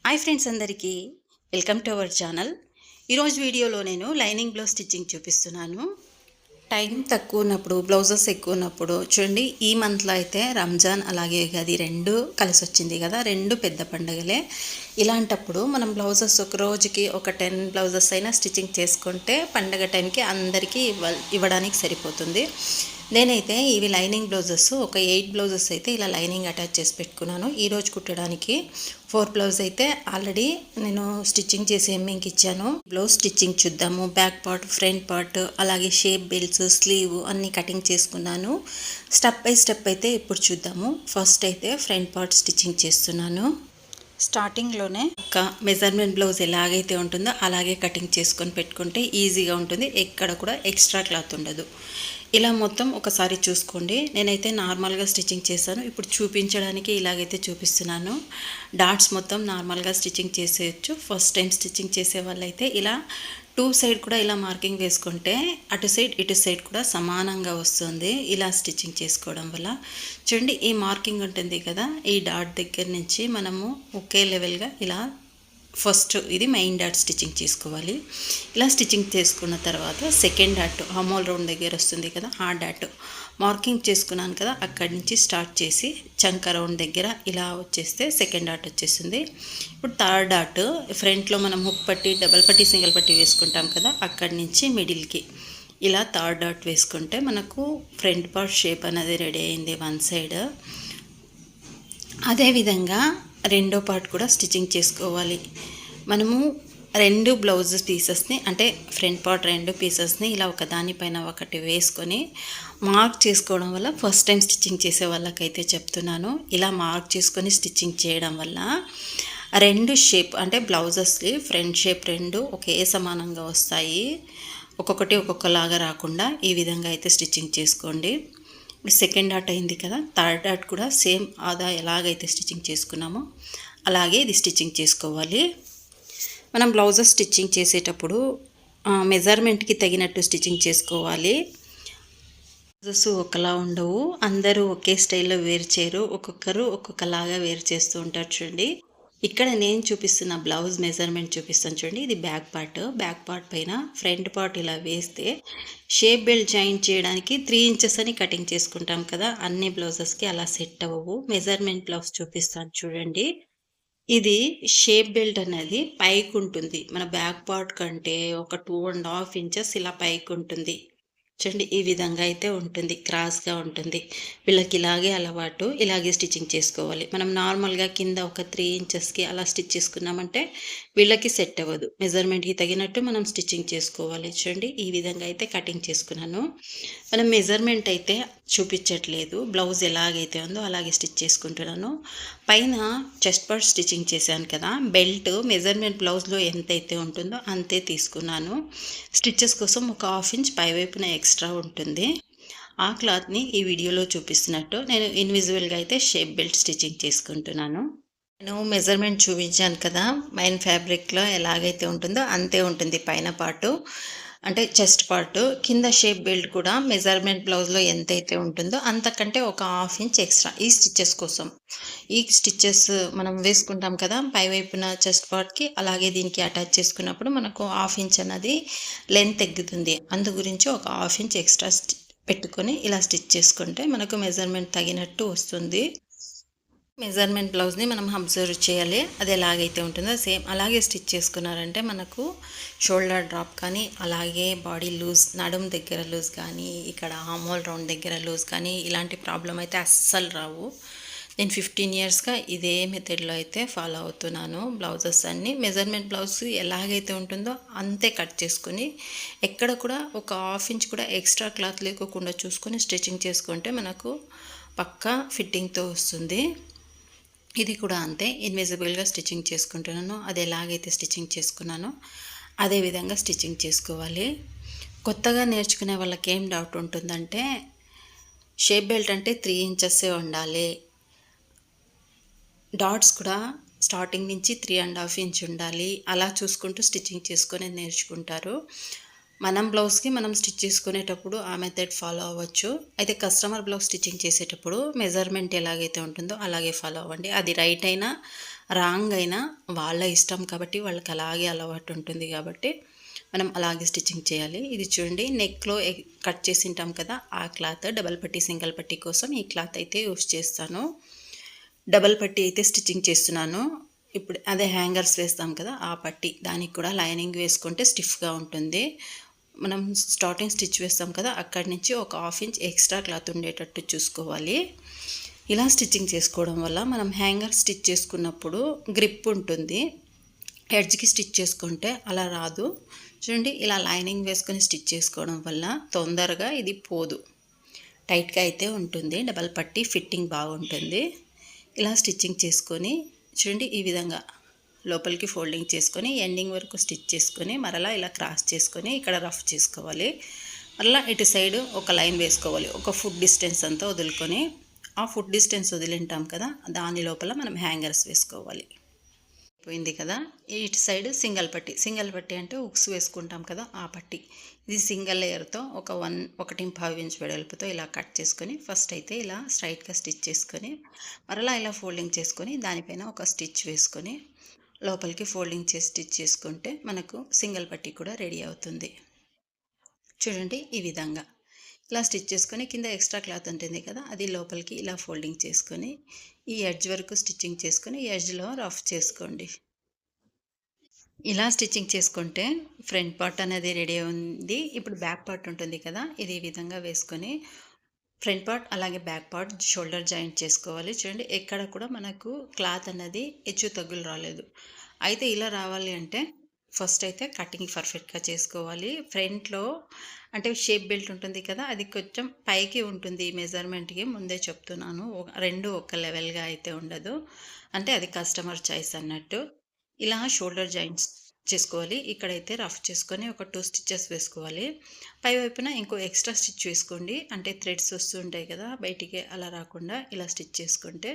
Hi friends అందరికీ welcome to our channel. ఈరోజు వీడియోలో నేను లైనింగ్ బ్లౌజ్ స్టిచ్చింగ్ చూపిస్తున్నాను. టైం తక్కువ ఉన్నప్పుడు, బ్లౌజెస్ ఎక్కువ ఉన్నప్పుడు చూడండి. ఈ మంత్లో అయితే రంజాన్ అలాగే అది రెండు కలిసి వచ్చింది కదా, రెండు పెద్ద పండుగలే. ఇలాంటప్పుడు మనం బ్లౌజెస్ ఒక రోజుకి ఒక 10 బ్లౌజెస్ అయినా స్టిచ్చింగ్ చేసుకుంటే పండగ టైంకి అందరికీ ఇవ్వడానికి సరిపోతుంది. నేనైతే ఇవి లైనింగ్ బ్లౌజెస్ ఒక 8 బ్లౌజెస్ అయితే ఇలా లైనింగ్ అటాచ్ చేసి పెట్టుకున్నాను. ఈరోజు కుట్టడానికి 4 బ్లౌజ్ అయితే ఆల్రెడీ నేను స్టిచ్చింగ్ చేసి హెమ్మింగ్కి ఇచ్చాను. బ్లౌజ్ స్టిచ్చింగ్ చూద్దాము. బ్యాక్ పార్ట్, ఫ్రంట్ పార్ట్, అలాగే షేప్ బెల్ట్స్, స్లీవ్ అన్నీ కటింగ్ చేసుకున్నాను. స్టెప్ బై స్టెప్ అయితే ఇప్పుడు చూద్దాము. ఫస్ట్ అయితే ఫ్రంట్ పార్ట్ స్టిచ్చింగ్ చేస్తున్నాను. స్టార్టింగ్లోనే ఒక మెజర్మెంట్ బ్లౌజ్ ఎలాగైతే ఉంటుందో అలాగే కటింగ్ చేసుకొని పెట్టుకుంటే ఈజీగా ఉంటుంది. ఎక్కడ కూడా ఎక్స్ట్రా క్లాత్ ఉండదు. ఇలా మొత్తం ఒకసారి చూసుకోండి. నేనైతే నార్మల్గా స్టిచ్చింగ్ చేశాను. ఇప్పుడు చూపించడానికి ఇలాగైతే చూపిస్తున్నాను. డాట్స్ మొత్తం నార్మల్గా స్టిచ్చింగ్ చేసేయచ్చు. ఫస్ట్ టైం స్టిచ్చింగ్ చేసే వాళ్ళైతే ఇలా 2 సైడ్ కూడా ఇలా మార్కింగ్ వేసుకుంటే అటు సైడ్ ఇటు సైడ్ కూడా సమానంగా వస్తుంది. ఇలా స్టిచ్చింగ్ చేసుకోవడం వల్ల చూడండి, ఈ మార్కింగ్ ఉంటుంది కదా, ఈ డాట్ దగ్గర నుంచి మనము ఒకే లెవెల్గా ఇలా ఫస్ట్ ఇది మెయిన్ డాట్ స్టిచ్చింగ్ చేసుకోవాలి. ఇలా స్టిచ్చింగ్ చేసుకున్న తర్వాత సెకండ్ డాట్ ఆమోల్ రౌండ్ దగ్గర వస్తుంది కదా, ఆ డాట్ మార్కింగ్ చేసుకున్నాను కదా, అక్కడి నుంచి స్టార్ట్ చేసి చంక రౌండ్ దగ్గర ఇలా వచ్చేస్తే సెకండ్ డాట్ వచ్చేస్తుంది. ఇప్పుడు థర్డ్ డాట్ ఫ్రంట్లో మనం హుక్ పట్టి, డబల్ పట్టి, సింగిల్ పట్టి వేసుకుంటాం కదా, అక్కడి నుంచి మిడిల్కి ఇలా థర్డ్ డాట్ వేసుకుంటే మనకు ఫ్రంట్ పార్ట్ షేప్ అనేది రెడీ అయింది వన్ సైడ్. అదేవిధంగా రెండో పార్ట్ కూడా స్టిచ్చింగ్ చేసుకోవాలి. మనము 2 బ్లౌజ్ పీసెస్ని, అంటే ఫ్రంట్ పార్ట్ 2 పీసెస్ని ఇలా ఒక దానిపైన ఒకటి వేసుకొని మార్క్ చేసుకోవడం వల్ల, ఫస్ట్ టైం స్టిచ్చింగ్ చేసే వాళ్ళకైతే చెప్తున్నాను, ఇలా మార్క్ చేసుకొని స్టిచ్చింగ్ చేయడం వల్ల 2 షేప్ అంటే బ్లౌజెస్కి ఫ్రంట్ షేప్ 2 ఒకే సమానంగా వస్తాయి. ఒక్కొక్కటి ఒక్కొక్కలాగా రాకుండా ఈ విధంగా అయితే స్టిచ్చింగ్ చేసుకోండి. సెకండ్ డాట్ అయింది కదా, థర్డ్ డాట్ కూడా సేమ్ ఆదా ఎలాగైతే స్టిచ్చింగ్ చేసుకున్నామో అలాగే ఇది స్టిచ్చింగ్ చేసుకోవాలి. మనం బ్లౌజెస్ స్టిచ్చింగ్ చేసేటప్పుడు మెజర్మెంట్కి తగినట్టు స్టిచ్చింగ్ చేసుకోవాలి. బ్లౌజెస్ ఒకలా ఉండవు, అందరూ ఒకే స్టైల్లో వేర్ చేయరు, ఒక్కొక్కరు ఒక్కొక్కలాగా వేర్ చేస్తూ ఉంటారు. చూడండి, ఇక్కడ నేను చూపిస్తున్న బ్లౌజ్ మెజర్మెంట్ చూపిస్తాను చూడండి. ఇది బ్యాక్ పార్ట్ పైన ఫ్రంట్ పార్ట్ ఇలా వేస్తే షేప్ బెల్ట్ జాయిన్ చేయడానికి 3 ఇంచెస్ అని కటింగ్ చేసుకుంటాం కదా, అన్ని బ్లౌజెస్కి అలా సెట్ అవ్వవు. మెజర్మెంట్ బ్లౌజ్ చూపిస్తాను చూడండి. ఇది షేప్ బెల్ట్ అనేది పైకి ఉంటుంది, మన బ్యాక్ పార్ట్ కంటే ఒక 2.5 ఇంచెస్ ఇలా పైకి ఉంటుంది. చూడండి, ఈ విధంగా అయితే ఉంటుంది, క్రాస్గా ఉంటుంది. వీళ్ళకి ఇలాగే అలవాటు, ఇలాగే స్టిచ్చింగ్ చేసుకోవాలి. మనం నార్మల్గా కింద ఒక 3 ఇంచెస్కి అలా స్టిచ్ చేసుకున్నామంటే వీళ్ళకి సెట్ అవ్వదు. మెజర్మెంట్కి తగినట్టు మనం స్టిచ్చింగ్ చేసుకోవాలి. చూడండి, ఈ విధంగా అయితే కటింగ్ చేసుకున్నాను. మనం మెజర్మెంట్ అయితే చూపించట్లేదు, బ్లౌజ్ ఎలాగైతే ఉందో అలాగే స్టిచ్ చేసుకుంటున్నాను. పైన చెస్ట్ పార్ట్ స్టిచ్చింగ్ చేశాను కదా, బెల్ట్ మెజర్మెంట్ బ్లౌజ్లో ఎంతైతే ఉంటుందో అంతే తీసుకున్నాను. స్టిచ్చెస్ కోసం ఒక 1/2 ఇంచ్ పైవైపున ఎక్స్ట్రా ఉంటుంది. ఆ క్లాత్ని ఈ వీడియోలో చూపిస్తున్నట్టు నేను ఇన్విజిబుల్గా అయితే షేప్ బెల్ట్ స్టిచ్చింగ్ చేసుకుంటున్నాను. నేను మెజర్మెంట్ చూపించాను కదా, మైన్ ఫ్యాబ్రిక్లో ఎలాగైతే ఉంటుందో అంతే ఉంటుంది పైన పార్టు, అంటే చెస్ట్ పార్ట్. కింద షేప్ బెల్ట్ కూడా మెజర్మెంట్ బ్లౌజ్లో ఎంతైతే ఉంటుందో అంతకంటే ఒక 1/2 ఇంచ్ ఎక్స్ట్రా ఈ స్టిచ్చెస్ కోసం. ఈ స్టిచ్చెస్ మనం వేసుకుంటాం కదా పైవైపున చెస్ట్ పార్ట్కి, అలాగే దీనికి అటాచ్ చేసుకున్నప్పుడు మనకు 1/2 ఇంచ్ అన్నది లెంత్ తగ్గుతుంది. అందు గురించి ఒక 1/2 ఇంచ్ ఎక్స్ట్రా పెట్టుకొని ఇలా స్టిచ్ చేసుకుంటే మనకు మెజర్మెంట్ తగినట్టు వస్తుంది. మెజర్మెంట్ బ్లౌజ్ని మనం అబ్జర్వ్ చేయాలి, అది ఎలాగైతే ఉంటుందో సేమ్ అలాగే స్టిచ్ చేసుకున్నారంటే మనకు షోల్డర్ డ్రాప్ కానీ, అలాగే బాడీ లూజ్, నడుం దగ్గర లూజ్ కానీ, ఇక్కడ ఆమోల్ రౌండ్ దగ్గర లూజ్ కానీ ఇలాంటి ప్రాబ్లం అయితే అస్సలు రావు. నేను 15 ఇయర్స్గా ఇదే మెథడ్లో అయితే ఫాలో అవుతున్నాను. బ్లౌజెస్ అన్నీ మెజర్మెంట్ బ్లౌజ్ ఎలాగైతే ఉంటుందో అంతే కట్ చేసుకొని, ఎక్కడ కూడా ఒక 1/2 ఇంచ్ కూడా ఎక్స్ట్రా క్లాత్ లేకోకుండా చూసుకొని స్టిచ్చింగ్ చేసుకుంటే మనకు పక్కా ఫిట్టింగ్తో వస్తుంది. ఇది కూడా అంతే, ఇన్విజిబుల్గా స్టిచ్చింగ్ చేసుకుంటున్నాను. అది ఎలాగైతే స్టిచ్చింగ్ చేసుకున్నానో అదే విధంగా స్టిచ్చింగ్ చేసుకోవాలి. కొత్తగా నేర్చుకునే వాళ్ళకి ఏం డౌట్ ఉంటుందంటే, షేప్ బెల్ట్ అంటే 3 ఇంచెస్సే ఉండాలి, డాట్స్ కూడా స్టార్టింగ్ నుంచి 3.5 ఇంచ్ ఉండాలి, అలా చూసుకుంటూ స్టిచ్చింగ్ చేసుకొని నేర్చుకుంటారు. మనం బ్లౌజ్కి మనం స్టిచ్ చేసుకునేటప్పుడు ఆ మెథడ్ ఫాలో అవ్వచ్చు. అయితే కస్టమర్ బ్లౌజ్ స్టిచ్చింగ్ చేసేటప్పుడు మెజర్మెంట్ ఎలాగైతే ఉంటుందో అలాగే ఫాలో అవ్వండి. అది రైట్ అయినా రాంగ్ అయినా వాళ్ళ ఇష్టం కాబట్టి వాళ్ళకి అలాగే అలవాటు ఉంటుంది కాబట్టి మనం అలాగే స్టిచ్చింగ్ చేయాలి. ఇది చూడండి నెక్లో కట్ చేసి ఉంటాం కదా, ఆ క్లాత్ డబల్ పట్టీ సింగిల్ పట్టీ కోసం ఈ క్లాత్ అయితే యూస్ చేస్తాను. డబల్ పట్టీ అయితే స్టిచ్చింగ్ చేస్తున్నాను. ఇప్పుడు అదే హ్యాంగర్స్ వేస్తాం కదా, ఆ పట్టీ దానికి కూడా లైనింగ్ వేసుకుంటే స్టిఫ్గా ఉంటుంది. మనం స్టార్టింగ్ స్టిచ్ వేస్తాం కదా, అక్కడి నుంచి ఒక 1/2 ఇంచ్ ఎక్స్ట్రా క్లాత్ ఉండేటట్టు చూసుకోవాలి. ఇలా స్టిచ్చింగ్ చేసుకోవడం వల్ల మనం హ్యాంగర్ స్టిచ్ చేసుకున్నప్పుడు గ్రిప్ ఉంటుంది. ఎడ్జ్కి స్టిచ్ చేసుకుంటే అలా రాదు. చూడండి ఇలా లైనింగ్ వేసుకొని స్టిచ్ చేసుకోవడం వల్ల తొందరగా ఇది పోదు, టైట్గా అయితే ఉంటుంది. డబల్ పట్టీ ఫిట్టింగ్ బాగుంటుంది. ఇలా స్టిచ్చింగ్ చేసుకొని చూడండి ఈ విధంగా లోపలికి ఫోల్డింగ్ చేసుకొని ఎండింగ్ వరకు స్టిచ్ చేసుకొని మరలా ఇలా క్రాస్ చేసుకొని ఇక్కడ రఫ్ చేసుకోవాలి. మరలా ఇటు సైడ్ ఒక లైన్ వేసుకోవాలి. ఒక ఫుట్ డిస్టెన్స్ అంతా వదులుకొని, ఆ ఫుట్ డిస్టెన్స్ వదిలింటాం కదా, దాని లోపల మనం హ్యాంగర్స్ వేసుకోవాలి. పోయింది కదా, ఇటు సైడ్ సింగిల్ పట్టీ అంటే ఉక్స్ వేసుకుంటాం కదా, ఆ పట్టీ. ఇది సింగిల్ లేయర్తో ఒక 1.5 ఇంచ్ వెడల్పుతో ఇలా కట్ చేసుకొని ఫస్ట్ అయితే ఇలా స్ట్రైట్గా స్టిచ్ చేసుకొని మరలా ఇలా ఫోల్డింగ్ చేసుకొని దానిపైన ఒక స్టిచ్ వేసుకొని లోపలికి ఫోల్డింగ్ చేసి స్టిచ్ చేసుకుంటే మనకు సింగిల్ పట్టీ కూడా రెడీ అవుతుంది. చూడండి ఈ విధంగా ఇలా స్టిచ్ చేసుకొని కింద ఎక్స్ట్రా క్లాత్ ఉంటుంది కదా, అది లోపలికి ఇలా ఫోల్డింగ్ చేసుకొని ఈ ఎడ్జ్ వరకు స్టిచ్చింగ్ చేసుకొని ఎడ్జ్లో రఫ్ చేసుకోండి. ఇలా స్టిచ్చింగ్ చేసుకుంటే ఫ్రంట్ పార్ట్ అనేది రెడీ ఉంది. ఇప్పుడు బ్యాక్ పార్ట్ ఉంటుంది కదా, ఇది ఈ విధంగా వేసుకొని ఫ్రంట్ పార్ట్ అలాగే బ్యాక్ పార్ట్ షోల్డర్ జాయింట్ చేసుకోవాలి. చూడండి ఎక్కడ కూడా మనకు క్లాత్ అనేది హెచ్చు తగ్గులు రాలేదు. అయితే ఇలా రావాలి అంటే ఫస్ట్ అయితే కటింగ్ పర్ఫెక్ట్గా చేసుకోవాలి. ఫ్రంట్లో అంటే షేప్ బెల్ట్ ఉంటుంది కదా, అది కొంచెం పైకి ఉంటుంది మెజర్మెంట్కి, ముందే చెప్తున్నాను. రెండు ఒక లెవెల్గా అయితే ఉండదు, అంటే అది కస్టమర్ చాయిస్ అన్నట్టు. ఇలా షోల్డర్ జాయింట్స్ చేసుకోవాలి. ఇక్కడైతే రఫ్ చేసుకొని ఒక 2 స్టిచెస్ వేసుకోవాలి. పై వైపున ఇంకో ఎక్స్ట్రా స్టిచ్ వేసుకోండి, అంటే థ్రెడ్స్ వస్తుంటాయి కదా బయటికి, అలా రాకుండా ఇలా స్టిచ్ చేసుకుంటే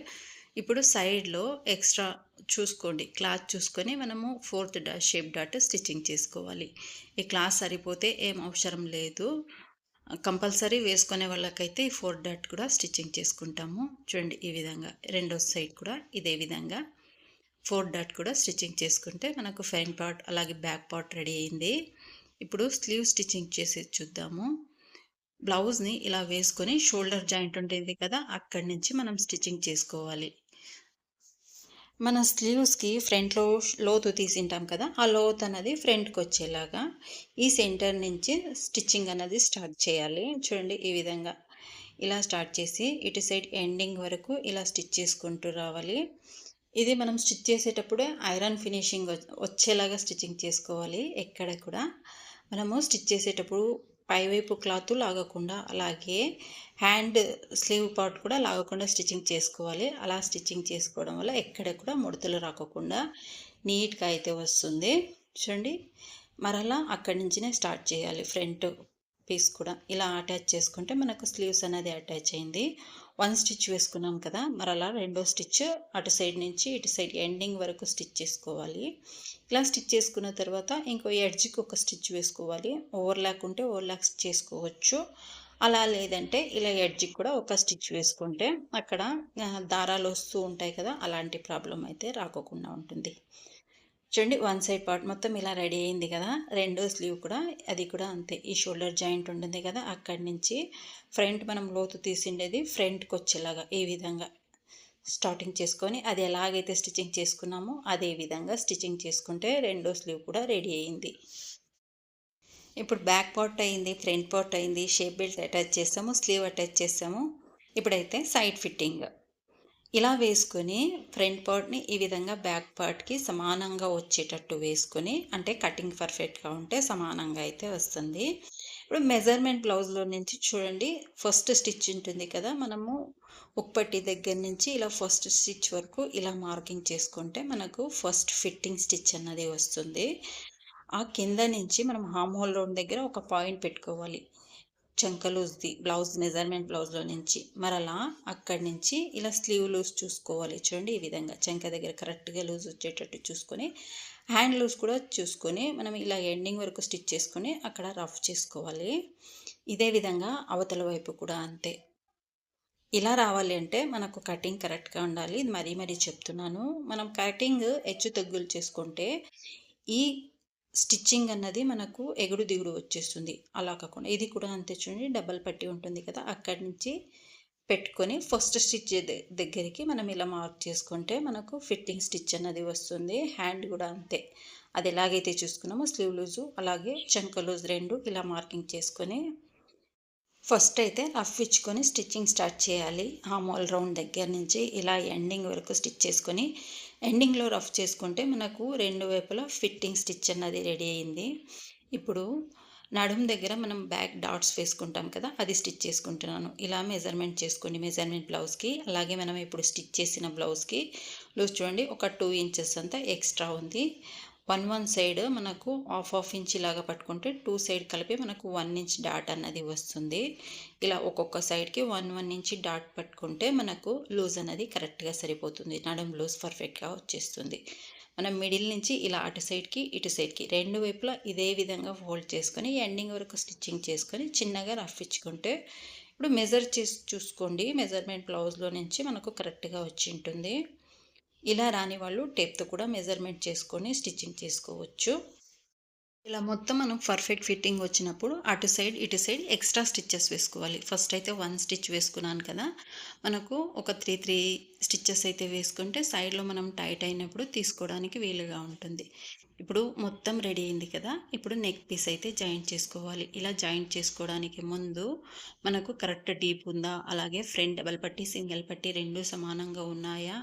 ఇప్పుడు సైడ్లో ఎక్స్ట్రా చూసుకోండి, క్లాత్ చూసుకొని మనము 4th dot shape dot stitching చేసుకోవాలి. ఈ క్లాత్ సరిపోతే ఏం అవసరం లేదు, కంపల్సరీ వేసుకునే వాళ్ళకైతే ఈ 4 డాట్ కూడా స్టిచ్చింగ్ చేసుకుంటాము. చూడండి ఈ విధంగా రెండో సైడ్ కూడా ఇదే విధంగా 4 డాట్ కూడా స్టిచ్చింగ్ చేసుకుంటే మనకు ఫ్రంట్ పార్ట్ అలాగే బ్యాక్ పార్ట్ రెడీ అయింది. ఇప్పుడు స్లీవ్ స్టిచ్చింగ్ చేసి చూద్దాము. బ్లౌజ్ని ఇలా వేసుకొని షోల్డర్ జాయింట్ ఉంటుంది కదా, అక్కడి నుంచి మనం స్టిచ్చింగ్ చేసుకోవాలి. మన స్లీవ్స్కి ఫ్రంట్లో లోతు తీసింటాం కదా, ఆ లోతు అనేది ఫ్రంట్కి వచ్చేలాగా ఈ సెంటర్ నుంచి స్టిచ్చింగ్ అనేది స్టార్ట్ చేయాలి. చూడండి ఈ విధంగా ఇలా స్టార్ట్ చేసి ఇటు సైడ్ ఎండింగ్ వరకు ఇలా స్టిచ్ చేసుకుంటూ రావాలి. ఇది మనం స్టిచ్ చేసేటప్పుడే ఐరన్ ఫినిషింగ్ వచ్చేలాగా స్టిచ్చింగ్ చేసుకోవాలి. ఎక్కడ కూడా మనము స్టిచ్ చేసేటప్పుడు పైవైపు క్లాత్ లాగకుండా, అలాగే హ్యాండ్ స్లీవ్ పార్ట్ కూడా లాగకుండా స్టిచ్చింగ్ చేసుకోవాలి. అలా స్టిచ్చింగ్ చేసుకోవడం వల్ల ఎక్కడ కూడా ముడతలు రాకుండా నీట్గా అయితే వస్తుంది. చూడండి మరలా అక్కడి నుంచినే స్టార్ట్ చేయాలి. ఫ్రంట్ పీస్ కూడా ఇలా అటాచ్ చేసుకుంటే మనకు స్లీవ్స్ అనేది అటాచ్ అయింది. 1 స్టిచ్ వేసుకున్నాం కదా, మరలా రెండో స్టిచ్ అటు సైడ్ నుంచి ఇటు సైడ్ ఎండింగ్ వరకు స్టిచ్ చేసుకోవాలి. ఇలా స్టిచ్ చేసుకున్న తర్వాత ఇంకో ఎడ్జ్కి ఒక స్టిచ్ వేసుకోవాలి. ఓవర్లాక్ ఉంటే ఓవర్లాక్ చేసుకోవచ్చు, అలా లేదంటే ఇలా ఎడ్జ్కి కూడా ఒక స్టిచ్ వేసుకుంటే అక్కడ దారాలు వస్తూ ఉంటాయి కదా, అలాంటి ప్రాబ్లం అయితే రాకోకుండా ఉంటుంది. చూడండి 1 సైడ్ పార్ట్ మొత్తం ఇలా రెడీ అయింది కదా, రెండో స్లీవ్ కూడా అది కూడా అంతే. ఈ షోల్డర్ జాయింట్ ఉంటుంది కదా, అక్కడి నుంచి ఫ్రంట్ మనం లోతు తీసిండేది ఫ్రంట్కి వచ్చేలాగా ఈ విధంగా స్టార్టింగ్ చేసుకొని అది ఎలాగైతే స్టిచ్చింగ్ చేసుకున్నామో అదే విధంగా స్టిచ్చింగ్ చేసుకుంటే రెండో స్లీవ్ కూడా రెడీ అయింది. ఇప్పుడు బ్యాక్ పార్ట్ అయింది, ఫ్రంట్ పార్ట్ అయింది, షేప్ బెల్ట్ అటాచ్ చేసాము, స్లీవ్ అటాచ్ చేసాము. ఇప్పుడైతే సైడ్ ఫిట్టింగ్ ఇలా వేసుకొని ఫ్రంట్ పార్ట్ని ఈ విధంగా బ్యాక్ పార్ట్కి సమానంగా వచ్చేటట్టు వేసుకొని, అంటే కటింగ్ పర్ఫెక్ట్గా ఉంటే సమానంగా అయితే వస్తుంది. ఇప్పుడు మెజర్మెంట్ బ్లౌజ్లో నుంచి చూడండి ఫస్ట్ స్టిచ్ ఉంటుంది కదా, మనము ఉక్పట్టి దగ్గర నుంచి ఇలా ఫస్ట్ స్టిచ్ వరకు ఇలా మార్కింగ్ చేసుకుంటే మనకు ఫస్ట్ ఫిట్టింగ్ స్టిచ్ అన్నది వస్తుంది. ఆ కింద నుంచి మనం హామ్ హోల్ రౌండ్ దగ్గర ఒక పాయింట్ పెట్టుకోవాలి, చంక లూజ్ది బ్లౌజ్ మెజర్మెంట్ బ్లౌజ్లో నుంచి. మరలా అక్కడి నుంచి ఇలా స్లీవ్ లూజ్ చూసుకోవాలి. చూడండి ఈ విధంగా చంక దగ్గర కరెక్ట్గా లూజ్ వచ్చేటట్టు చూసుకొని, హ్యాండ్ లూజ్ కూడా చూసుకొని మనం ఇలా ఎండింగ్ వరకు స్టిచ్ చేసుకొని అక్కడ రఫ్ చేసుకోవాలి. ఇదే విధంగా అవతల వైపు కూడా అంతే. ఇలా రావాలి అంటే మనకు కటింగ్ కరెక్ట్‌గా ఉండాలి. ఇది మరీ మరీ చెప్తున్నాను. మనం కటింగ్ హెచ్చు తగ్గులు చేసుకుంటే ఈ స్టిచ్చింగ్ అన్నది మనకు ఎగుడు దిగుడు వచ్చేస్తుంది. అలా కాకుండా ఇది కూడా అంతే చూడండి, డబల్ పట్టీ ఉంటుంది కదా! అక్కడి నుంచి పెట్టుకొని ఫస్ట్ స్టిచ్ దగ్గరికి మనం ఇలా మార్క్ చేసుకుంటే మనకు ఫిట్టింగ్ స్టిచ్ అన్నది వస్తుంది. హ్యాండ్ కూడా అంతే. అది ఎలాగైతే చూసుకున్నామో స్లీవ్ లూజు అలాగే చంక లూజ్ 2 ఇలా మార్కింగ్ చేసుకొని ఫస్ట్ అయితే రఫ్ ఇచ్చుకొని స్టిచ్చింగ్ స్టార్ట్ చేయాలి. ఆర్మ్ రౌండ్ దగ్గర నుంచి ఇలా ఎండింగ్ వరకు స్టిచ్ చేసుకొని, ఎండింగ్‌లో రఫ్ చేసుకుంటే మనకు 2 వైపులా ఫిట్టింగ్ స్టిచ్ అన్నది రెడీ అయింది. ఇప్పుడు నడుము దగ్గర మనం బ్యాక్ డాట్స్ వేసుకుంటాం కదా! అది స్టిచ్ చేసుకుంటున్నాను. ఇలా మెజర్‌మెంట్ చేసుకోండి. మెజర్‌మెంట్ బ్లౌజ్‌కి అలాగే మనం ఇప్పుడు స్టిచ్ చేసిన బ్లౌజ్‌కి లూజ్ చూడండి ఒక 2 ఇంచెస్ అంతా ఎక్స్ట్రా ఉంది. 1 సైడ్ మనకు హాఫ్ ఇంచ్ ఇలాగా పట్టుకుంటే 2 సైడ్ కలిపి మనకు 1 ఇంచ్ డాట్ అన్నది వస్తుంది. ఇలా ఒక్కొక్క సైడ్‌కి 1 ఇంచ్ డాట్ పట్టుకుంటే మనకు లూజ్ అనేది కరెక్ట్‌గా సరిపోతుంది. నడుము లూజ్ పర్ఫెక్ట్‌గా వచ్చేస్తుంది. మనం మిడిల్ నుంచి ఇలా అటు సైడ్‌కి, ఇటు సైడ్‌కి 2 వైపులా ఇదే విధంగా ఫోల్డ్ చేసుకొని ఎండింగ్ వరకు స్టిచ్చింగ్ చేసుకొని చిన్నగా రఫ్ ఇచ్చుకుంటే ఇప్పుడు మెజర్ చేసి చూసుకోండి. మెజర్‌మెంట్ బ్లౌజ్‌లో నుంచి మనకు కరెక్ట్‌గా వచ్చి ఉంటుంది. ఇలా రాని వాళ్ళు టేప్‌తో కూడా మెజర్‌మెంట్ చేసుకొని స్టిచ్చింగ్ చేసుకోవచ్చు. ఇలా మొత్తం మనం పర్ఫెక్ట్ ఫిట్టింగ్ వచ్చినప్పుడు అటు సైడ్, ఇటు సైడ్ ఎక్స్‌ట్రా స్టిచెస్ వేసుకోవాలి. ఫస్ట్ అయితే 1 స్టిచ్ వేసుకున్నాను కదా! మనకు ఒక 3 స్టిచెస్ అయితే వేసుకుంటే సైడ్‌లో మనం టైట్ అయినప్పుడు తీసుకోవడానికి వీలుగా ఉంటుంది. ఇప్పుడు మొత్తం రెడీ అయింది కదా! ఇప్పుడు నెక్ పీస్ అయితే జాయింట్ చేసుకోవాలి. ఇలా జాయింట్ చేసుకోవడానికి ముందు మనకు కరెక్ట్ డీప్ ఉందా? అలాగే ఫ్రంట్ డబల్ పట్టీ, సింగిల్ పట్టీ 2 సమానంగా ఉన్నాయా?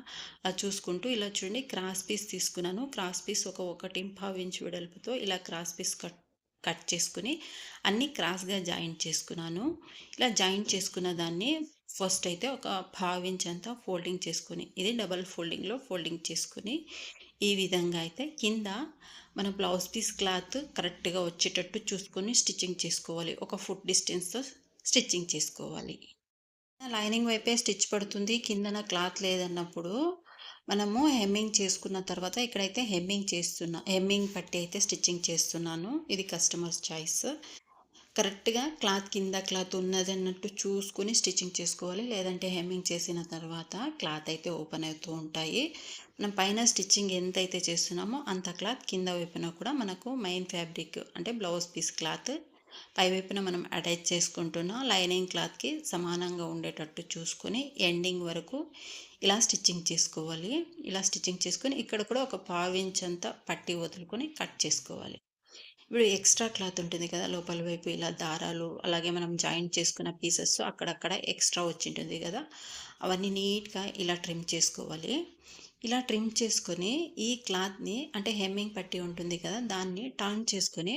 చూసుకుంటూ ఇలా చూడండి క్రాస్ పీస్ తీసుకున్నాను. క్రాస్ పీస్ ఒక 1.5 ఇంచ్ వెడల్పుతో ఇలా క్రాస్ పీస్ కట్ చేసుకుని అన్నీ క్రాస్‌గా జాయింట్ చేసుకున్నాను. ఇలా జాయింట్ చేసుకున్న దాన్ని ఫస్ట్ అయితే ఒక పావు ఇంచ్ అంతా ఫోల్డింగ్ చేసుకొని, ఇది డబల్ ఫోల్డింగ్‌లో ఫోల్డింగ్ చేసుకొని, ఈ విధంగా అయితే కింద మన బ్లౌజ్ పీస్ క్లాత్ కరెక్ట్‌గా వచ్చేటట్టు చూసుకొని స్టిచ్చింగ్ చేసుకోవాలి. ఒక ఫుట్ డిస్టెన్స్‌తో స్టిచ్చింగ్ చేసుకోవాలి. లైనింగ్ వైపే స్టిచ్ పడుతుంది. కిందన క్లాత్ లేదన్నప్పుడు మనము హెమ్మింగ్ చేసుకున్న తర్వాత ఇక్కడైతే హెమ్మింగ్ పట్టి అయితే స్టిచ్చింగ్ చేస్తున్నాను. ఇది కస్టమర్స్ చాయిస్. కరెక్ట్‌గా క్లాత్ కింద క్లాత్ ఉన్నదన్నట్టు చూసుకొని స్టిచ్చింగ్ చేసుకోవాలి. లేదంటే హెమ్మింగ్ చేసిన తర్వాత క్లాత్ అయితే ఓపెన్ అవుతూ ఉంటాయి. మనం పైన స్టిచ్చింగ్ ఎంతైతే చేస్తున్నామో అంత క్లాత్ కింద వైపున కూడా మనకు మెయిన్ ఫ్యాబ్రిక్ అంటే బ్లౌజ్ పీస్ క్లాత్ పైవైపున మనం అటాచ్ చేసుకుంటున్న లైనింగ్ క్లాత్‌కి సమానంగా ఉండేటట్టు చూసుకొని ఎండింగ్ వరకు ఇలా స్టిచ్చింగ్ చేసుకోవాలి. ఇలా స్టిచ్చింగ్ చేసుకొని ఇక్కడ కూడా ఒక పావు ఇంచ్ అంతా పట్టి వదులుకొని కట్ చేసుకోవాలి. ఇప్పుడు ఎక్స్ట్రా క్లాత్ ఉంటుంది కదా! లోపల వైపు ఇలా దారాలు అలాగే మనం జాయింట్ చేసుకున్న పీసెస్ అక్కడక్కడ ఎక్స్ట్రా వచ్చింటుంది కదా! అవన్నీ నీట్‌గా ఇలా ట్రిమ్ చేసుకోవాలి. ఇలా ట్రిమ్ చేసుకొని ఈ క్లాత్‌ని అంటే హెమ్మింగ్ పట్టి ఉంటుంది కదా! దాన్ని టర్న్ చేసుకొని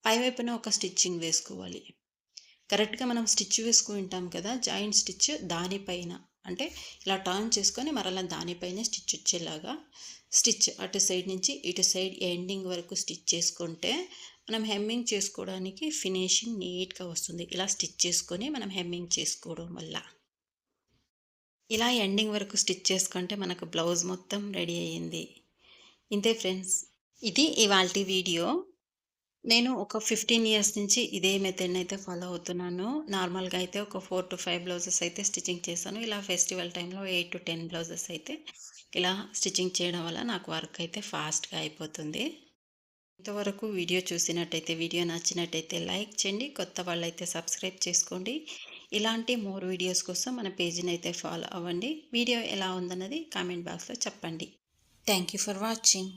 పైవైపున ఒక స్టిచ్చింగ్ వేసుకోవాలి. కరెక్ట్‌గా మనం స్టిచ్ వేసుకుంటాం కదా! జాయింట్ స్టిచ్ దానిపైన అంటే ఇలా టర్న్ చేసుకొని మరలా దానిపైనే స్టిచ్ వచ్చేలాగా స్టిచ్ అటు సైడ్ నుంచి ఇటు సైడ్ ఎండింగ్ వరకు స్టిచ్ చేసుకుంటే మనం హెమ్మింగ్ చేసుకోవడానికి ఫినిషింగ్ నీట్‌గా వస్తుంది. ఇలా స్టిచ్ చేసుకొని మనం హెమ్మింగ్ చేసుకోవడం వల్ల. ఇలా ఎండింగ్ వరకు స్టిచ్ చేసుకుంటే మనకు బ్లౌజ్ మొత్తం రెడీ అయ్యింది. ఇంతే ఫ్రెండ్స్. ఇది ఇవాల్టి వీడియో. నేను ఒక 15 ఇయర్స్ నుంచి ఇదే మెథడ్‌నయితే ఫాలో అవుతున్నాను. నార్మల్‌గా అయితే ఒక 4-5 బ్లౌజెస్ అయితే స్టిచ్చింగ్ చేశాను. ఇలా ఫెస్టివల్ టైంలో 8-10 బ్లౌజెస్ అయితే ఇలా స్టిచ్చింగ్ చేయడం వల్ల నాకు వర్క్ అయితే ఫాస్ట్‌గా అయిపోతుంది. ఇంతవరకు వీడియో చూసినట్టయితే, వీడియో నచ్చినట్టయితే లైక్ చేయండి. కొత్త వాళ్ళైతే సబ్స్క్రైబ్ చేసుకోండి. ఇలాంటి మోర్ వీడియోస్ కోసం మన పేజీనైతే ఫాలో అవ్వండి. వీడియో ఎలా ఉందన్నది కామెంట్ బాక్స్‌లో చెప్పండి. Thank you for watching.